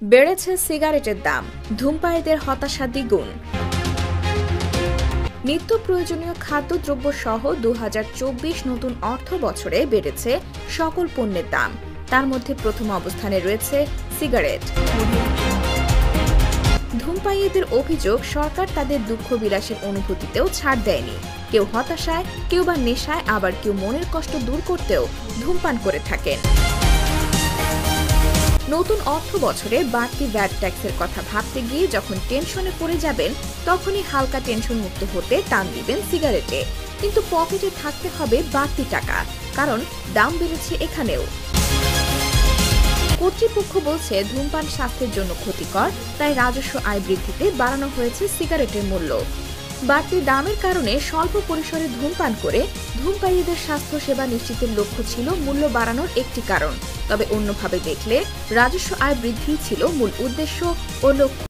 বেড়েছে সিগারেটের দাম, ধূমপায়ীদের হতাশা দ্বিগুণ। নিত্য প্রয়োজনীয় খাদ্যদ্রব্য সহ ২০২৪ নতুন অর্থ বছরে বেড়েছে সকল পণ্যের দাম। তার মধ্যে প্রথম অবস্থানে রয়েছে সিগারেট। ধূমপায়ীদের অভিযোগ, সরকার তাদের দুঃখ বিলাসের অনুভূতিতেও ছাড় দেয়নি। কেউ হতাশায়, কেউ বা নেশায়, আবার কেউ মনের কষ্ট দূর করতেও ধূমপান করে থাকেন। নতুন অর্থ বছরে বাড়তি ভ্যাট ট্যাক্সের কথা ভাবতে গিয়ে যখন টেনশনে পড়ে যাবেন, তখনই হালকা টেনশন মুক্ত হতে টান দিবেন সিগারেটে। কিন্তু পকেটে থাকতে হবে বাড়তি টাকা, কারণ দাম বেড়েছে এখানেও। কর্তৃপক্ষ বলছে ধূমপান স্বাস্থ্যের জন্য ক্ষতিকর, তাই রাজস্ব আয় বৃদ্ধিতে বাড়ানো হয়েছে সিগারেটের মূল্য। বাড়তি দামের কারণে স্বল্প পরিসরে ধূমপান করে ধূমপায়ীদের স্বাস্থ্য সেবা নিশ্চিতের লক্ষ্য ছিল মূল্য বাড়ানোর একটি কারণ। তবে অন্যভাবে দেখলে রাজস্ব আয় বৃদ্ধি ছিল মূল উদ্দেশ্য ও লক্ষ্য।